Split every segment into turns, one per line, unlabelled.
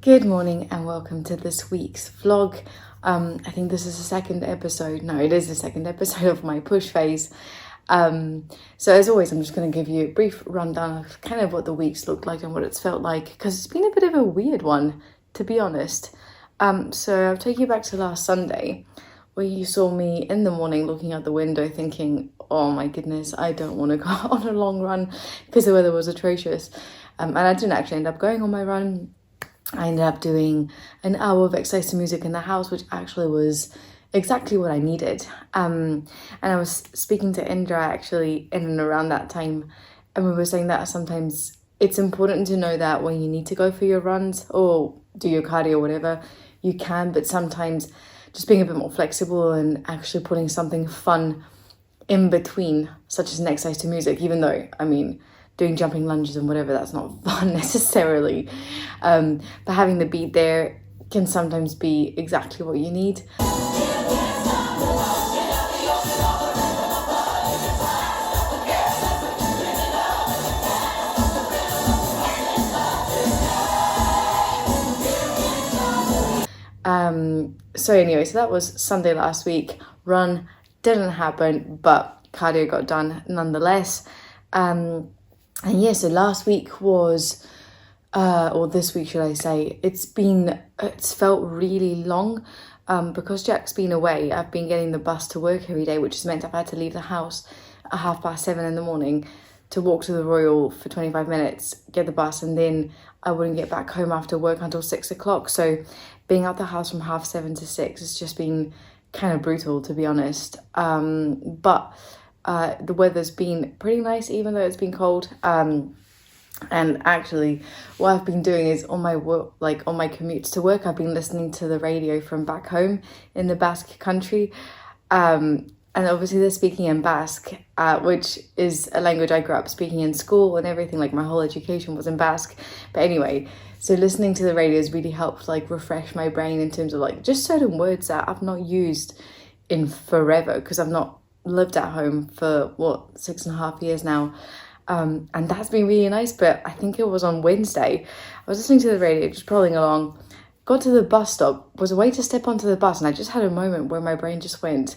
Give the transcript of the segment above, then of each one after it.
Good morning and welcome to this week's vlog. I think this is the second episode. No, it is the second episode of my push phase. So as always, I'm just going to give you a brief rundown of kind of what the week's looked like and what it's felt like, because it's been a bit of a weird one, to be honest. So I'll take you back to last Sunday, where you saw me in the morning looking out the window thinking, oh my goodness, I don't want to go on a long run because the weather was atrocious. And I didn't actually end up going on my run. I ended up doing an hour of exercise to music in the house, which actually was exactly what I needed. And I was speaking to Indra actually in and around that time, and we were saying that sometimes it's important to know that when you need to go for your runs or do your cardio or whatever, you can, but sometimes just being a bit more flexible and actually putting something fun in between, such as an exercise to music, even though, doing jumping lunges and whatever, that's not fun necessarily. But having the beat there can sometimes be exactly what you need. So that was Sunday last week. Run didn't happen, but cardio got done nonetheless. So last week was, or this week should I say, it's felt really long, because Jack's been away. I've been getting the bus to work every day, which has meant I've had to leave the house at 7:30 in the morning to walk to the Royal for 25 minutes, get the bus, and then I wouldn't get back home after work until 6 o'clock. So being out the house from 7:30 to 6 has just been kind of brutal, to be honest. But the weather's been pretty nice, even though it's been cold. And actually, what I've been doing is on my work, on my commutes to work, I've been listening to the radio from back home in the Basque country. And obviously they're speaking in Basque, which is a language I grew up speaking in school and everything. My whole education was in Basque. But anyway, so listening to the radio has really helped refresh my brain in terms of just certain words that I've not used in forever, because I've not lived at home for 6.5 years now. And that's been really nice. But I think it was on Wednesday, I was listening to the radio, just prowling along, got to the bus stop, was away to step onto the bus, and I just had a moment where my brain just went,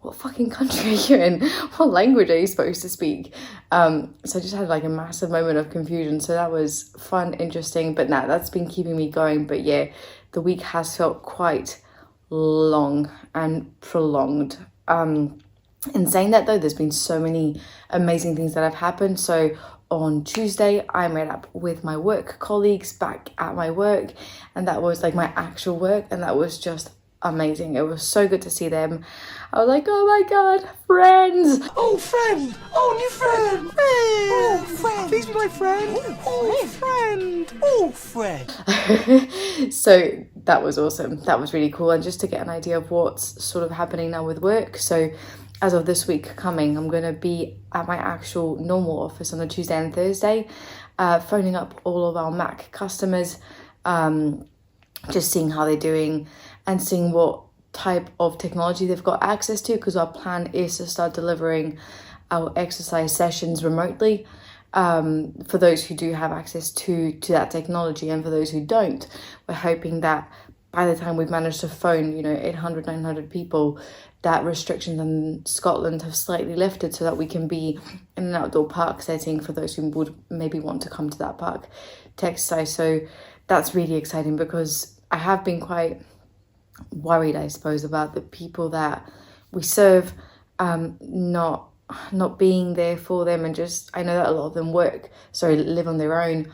what fucking country are you in? What language are you supposed to speak? So I just had a massive moment of confusion. So that was fun, interesting, but that's been keeping me going. But yeah, the week has felt quite long and prolonged. In saying that though, there's been so many amazing things that have happened. So on Tuesday, I met up with my work colleagues back at my work, and that was my actual work, and that was just amazing. It was so good to see them. I was like, oh my god, friends!
Oh, friend! Oh, new friend! Hey. Oh, friend! Please be my friend! Oh, friend! Oh, friend!
So that was awesome. That was really cool. And just to get an idea of what's sort of happening now with work. So as of this week coming, I'm going to be at my actual normal office on a Tuesday and Thursday, phoning up all of our Mac customers, just seeing how they're doing and seeing what type of technology they've got access to, because our plan is to start delivering our exercise sessions remotely, for those who do have access to that technology. And for those who don't, we're hoping that by the time we've managed to phone 800, 900 people, that restrictions in Scotland have slightly lifted, so that we can be in an outdoor park setting for those who would maybe want to come to that park to exercise. So that's really exciting, because I have been quite worried, I suppose, about the people that we serve, not being there for them, and just, I know that a lot of them live on their own,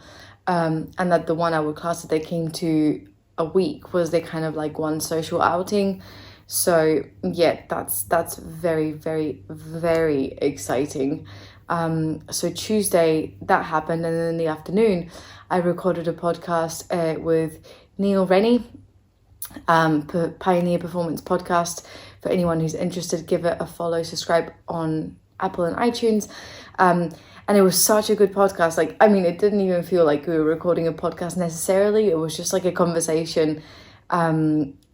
and that the 1 hour class that they came to a week was their kind of one social outing. So yeah, that's very, very, very exciting. So Tuesday that happened, and then in the afternoon I recorded a podcast with Neil Rennie, Pioneer Performance Podcast. For anyone who's interested, give it a follow, subscribe on Apple and iTunes. And it was such a good podcast. It didn't even feel like we were recording a podcast necessarily. It was just a conversation.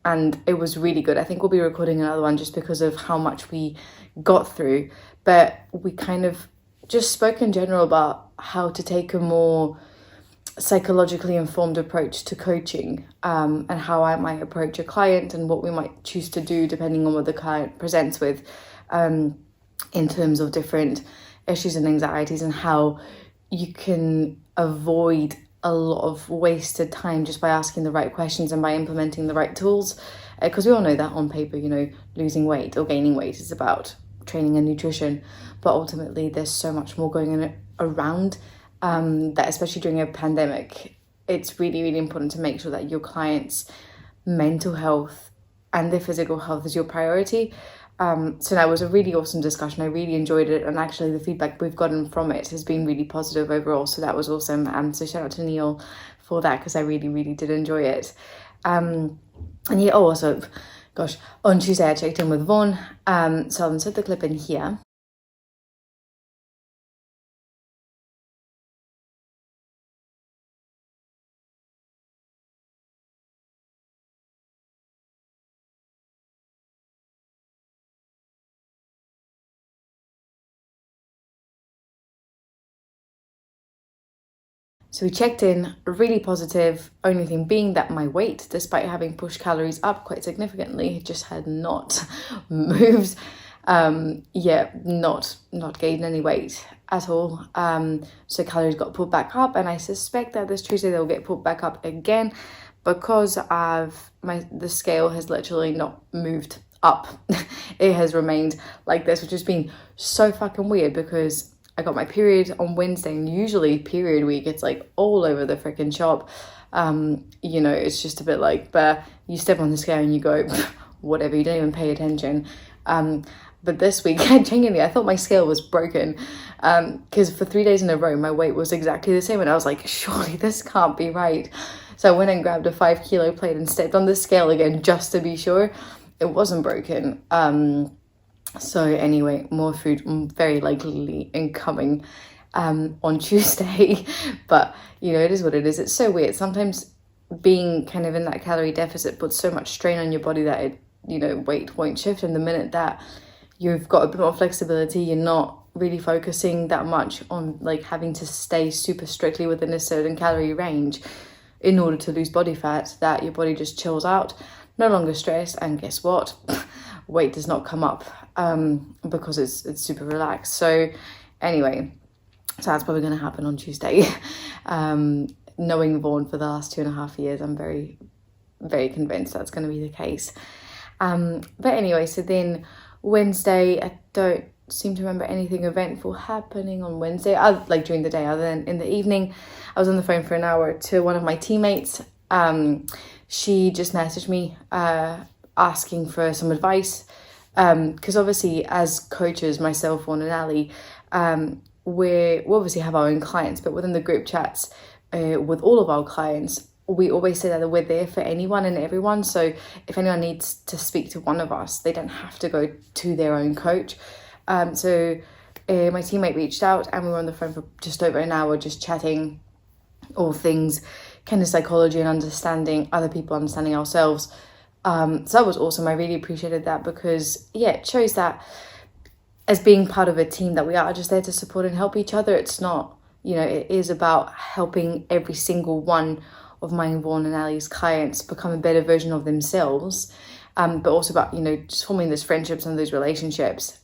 And it was really good. I think we'll be recording another one just because of how much we got through. But we kind of just spoke in general about how to take a more psychologically informed approach to coaching, and how I might approach a client and what we might choose to do depending on what the client presents with, in terms of different issues and anxieties, and how you can avoid a lot of wasted time just by asking the right questions and by implementing the right tools. Because we all know that on paper, losing weight or gaining weight is about training and nutrition, but ultimately there's so much more going on around, that especially during a pandemic, it's really, really important to make sure that your clients' mental health and their physical health is your priority. So that was a really awesome discussion. I really enjoyed it, and actually the feedback we've gotten from it has been really positive overall, so that was awesome. So shout out to Neil for that, because I really, really did enjoy it. And yeah, also, gosh, on Tuesday I checked in with Vaughan, so I'll insert the clip in here. So we checked in, really positive, only thing being that my weight, despite having pushed calories up quite significantly, just had not moved. Not gained any weight at all. So calories got pulled back up, and I suspect that this Tuesday they'll get pulled back up again, because the scale has literally not moved up. It has remained like this, which has been so fucking weird, because I got my period on Wednesday, and usually period week it's like all over the freaking shop. It's just a bit like, but you step on the scale and you go whatever, you don't even pay attention. But this week I thought my scale was broken, because for 3 days in a row my weight was exactly the same, and I was like, surely this can't be right. So I went and grabbed a 5 kilo plate and stepped on the scale again just to be sure it wasn't broken. So anyway, more food very likely incoming on Tuesday. But it is what it is. It's so weird. Sometimes being kind of in that calorie deficit puts so much strain on your body that it weight won't shift. And the minute that you've got a bit more flexibility, you're not really focusing that much on like having to stay super strictly within a certain calorie range in order to lose body fat, that your body just chills out, no longer stressed, and guess what? Weight does not come up, because it's super relaxed. So anyway, so that's probably going to happen on Tuesday. Knowing Vaughan for the last 2.5 years, I'm very, very convinced that's going to be the case. But anyway, so then Wednesday, I don't seem to remember anything eventful happening on Wednesday, like during the day, other than in the evening. I was on the phone for an hour to one of my teammates. She just messaged me asking for some advice, because obviously as coaches, myself, Vaughan and Ali, we obviously have our own clients, but within the group chats with all of our clients, we always say that we're there for anyone and everyone. So if anyone needs to speak to one of us, they don't have to go to their own coach. So my teammate reached out, and we were on the phone for just over an hour, just chatting all things kind of psychology and understanding other people, understanding ourselves. So that was awesome. I really appreciated that, because it shows that as being part of a team, that we are just there to support and help each other. It's not, it is about helping every single one of mine, Vaughan and Ali's clients become a better version of themselves, but also about, just forming those friendships and those relationships,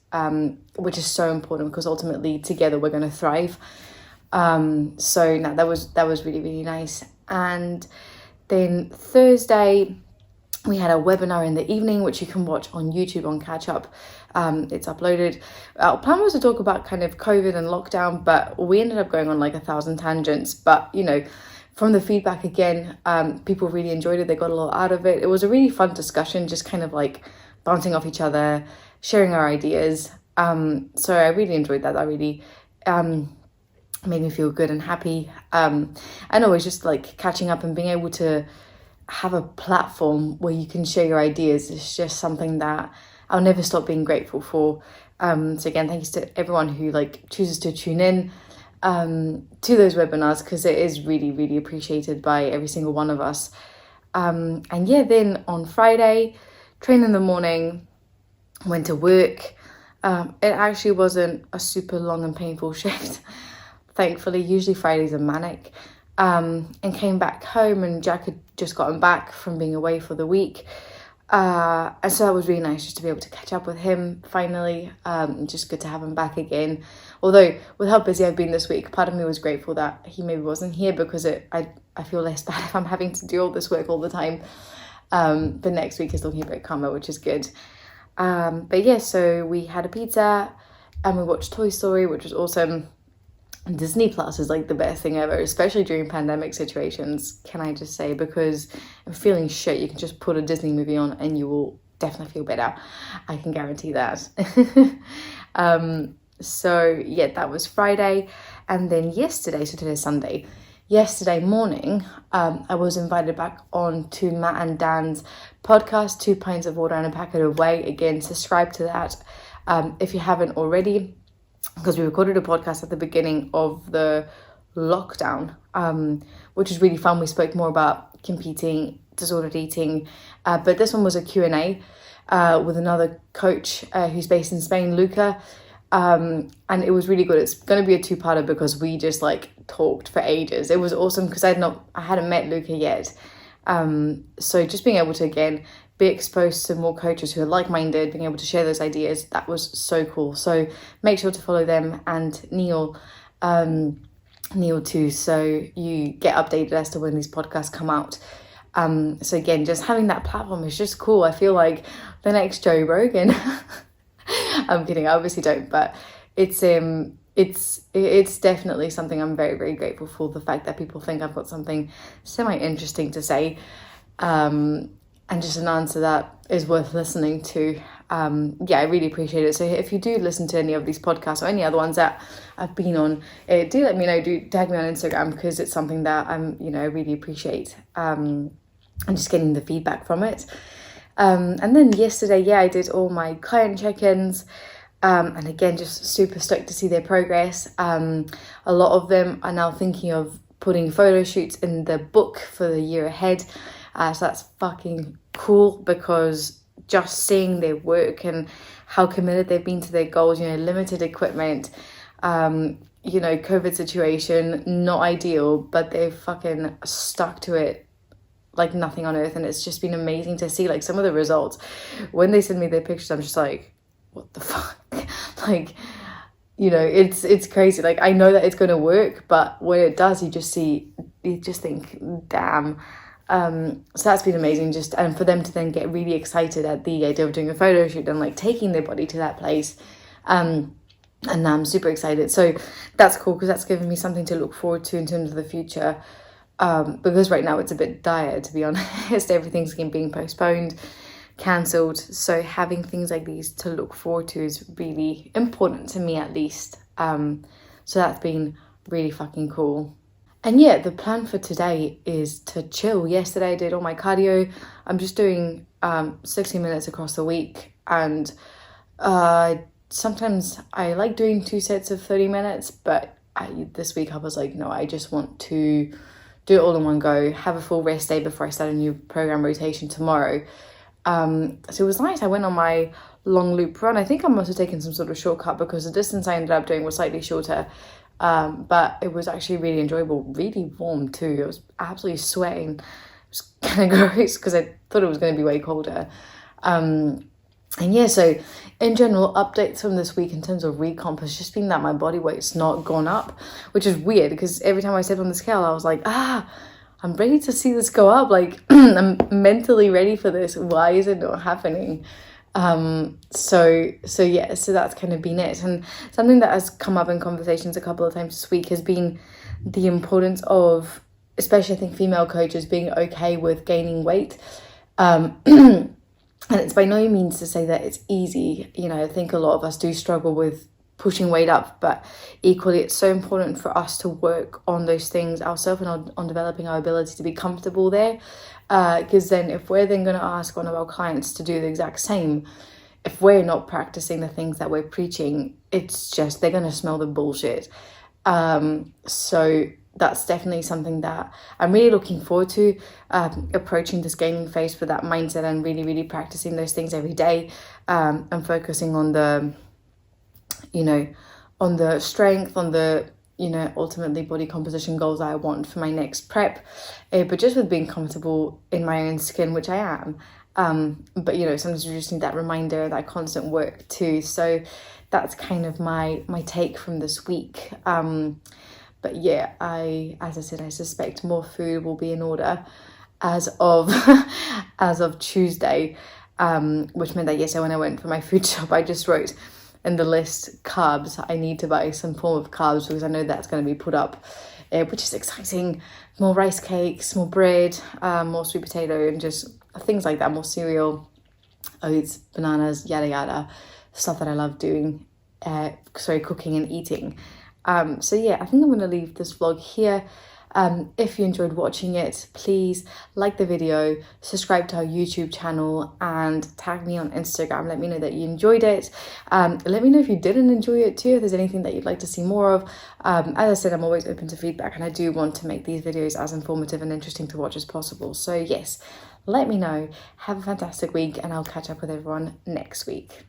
which is so important, because ultimately together we're going to thrive. So no, that was really, really nice. And then Thursday, we had a webinar in the evening, which you can watch on YouTube on Catch Up. It's uploaded. Our plan was to talk about kind of COVID and lockdown, but we ended up going on like 1,000 tangents. But, from the feedback again, people really enjoyed it. They got a lot out of it. It was a really fun discussion, just kind of like bouncing off each other, sharing our ideas. So I really enjoyed that. That really made me feel good and happy. And always just like catching up and being able to have a platform where you can share your ideas is just something that I'll never stop being grateful for. So again, thanks to everyone who like chooses to tune in to those webinars, because it is really, really appreciated by every single one of us. And then on Friday, train in the morning, went to work. It actually wasn't a super long and painful shift, thankfully. Usually Fridays are manic. and came back home, and Jack had just gotten back from being away for the week. And so that was really nice just to be able to catch up with him finally. Just good to have him back again. Although with how busy I've been this week, part of me was grateful that he maybe wasn't here, because I feel less bad if I'm having to do all this work all the time. But next week is looking a bit calmer, which is good. But yeah, so we had a pizza and we watched Toy Story, which was awesome. Disney Plus is like the best thing ever, especially during pandemic situations, can I just say, because I'm feeling shit. You can just put a Disney movie on and you will definitely feel better. I can guarantee that. So yeah, that was Friday. And then yesterday, so today's Sunday, yesterday morning, I was invited back on to Matt and Dan's podcast, 2 Pints of Water and a Packet of Whey. Again, subscribe to that if you haven't already, because we recorded a podcast at the beginning of the lockdown, which was really fun. We spoke more about competing, disordered eating, but this one was a Q&A with another coach who's based in Spain, Luca, and it was really good. It's going to be a 2-parter because we just like talked for ages. It was awesome because I hadn't met Luca yet, so just being able to again be exposed to more coaches who are like-minded, being able to share those ideas, that was so cool. So make sure to follow them and Neil too, so you get updated as to when these podcasts come out. So again, just having that platform is just cool. I feel like the next Joe Rogan. I'm kidding, I obviously don't, but it's definitely something I'm very, very grateful for, the fact that people think I've got something semi-interesting to say. And just an answer that is worth listening to. I really appreciate it. So if you do listen to any of these podcasts or any other ones that I've been on, do let me know, do tag me on Instagram, because it's something that I really appreciate. And just getting the feedback from it. And then yesterday, I did all my client check-ins. And again, just super stoked to see their progress. A lot of them are now thinking of putting photo shoots in the book for the year ahead. So that's fucking cool, because just seeing their work and how committed they've been to their goals, limited equipment, COVID situation, not ideal, but they've fucking stuck to it like nothing on earth. And it's just been amazing to see like some of the results. When they send me their pictures, I'm just like, what the fuck? Like, it's crazy. Like, I know that it's going to work, but when it does, you just think, damn. So that's been amazing, and for them to then get really excited at the idea of doing a photo shoot and like taking their body to that place. And now I'm super excited. So that's cool, because that's given me something to look forward to in terms of the future. Because right now it's a bit dire, to be honest. Everything's being postponed, cancelled. So having things like these to look forward to is really important to me, at least. So that's been really fucking cool. And yeah, the plan for today is to chill. Yesterday I did all my cardio. I'm just doing 60 minutes across the week. And sometimes I like doing 2 sets of 30 minutes. But this week I was like, no, I just want to do it all in one go. Have a full rest day before I start a new program rotation tomorrow. So it was nice. I went on my long loop run. I think I must have taken some sort of shortcut, because the distance I ended up doing was slightly shorter. But it was actually really enjoyable, really warm too. I was absolutely sweating. It was kind of gross because I thought it was going to be way colder. And yeah, so in general, updates from this week in terms of recomp has just been that my body weight's not gone up, which is weird, because every time I step on the scale, I was like, I'm ready to see this go up. Like, I'm mentally ready for this. Why is it not happening? So that's kind of been it. And something that has come up in conversations a couple of times this week has been the importance of, especially I think female coaches, being okay with gaining weight. And it's by no means to say that it's easy. I think a lot of us do struggle with pushing weight up, but equally it's so important for us to work on those things ourselves and on developing our ability to be comfortable there. Because then if we're then going to ask one of our clients to do the exact same, if we're not practicing the things that we're preaching, it's just, they're going to smell the bullshit. So that's definitely something that I'm really looking forward to, approaching this gaining phase with that mindset and really, really practicing those things every day, and focusing on the, on the strength, on the you know, ultimately body composition goals I want for my next prep, but just with being comfortable in my own skin, which I am. But you know, sometimes you just need that reminder, that constant work too. So that's kind of my take from this week. But yeah, as I said, I suspect more food will be in order as of as of Tuesday, which meant that yesterday when I went for my food shop, I just wrote in the list carbs. I need to buy some form of carbs because I know that's going to be put up, which is exciting. More rice cakes, more bread, more sweet potato, and just things like that, more cereal, oats, bananas, yada yada, stuff that I love doing, cooking and eating. So yeah, I think I'm going to leave this vlog here. If you enjoyed watching it, please like the video, subscribe to our YouTube channel, and tag me on Instagram. Let me know that you enjoyed it. Let me know if you didn't enjoy it too, if there's anything that you'd like to see more of. As I said, I'm always open to feedback, and I do want to make these videos as informative and interesting to watch as possible. So yes, let me know. Have a fantastic week, and I'll catch up with everyone next week.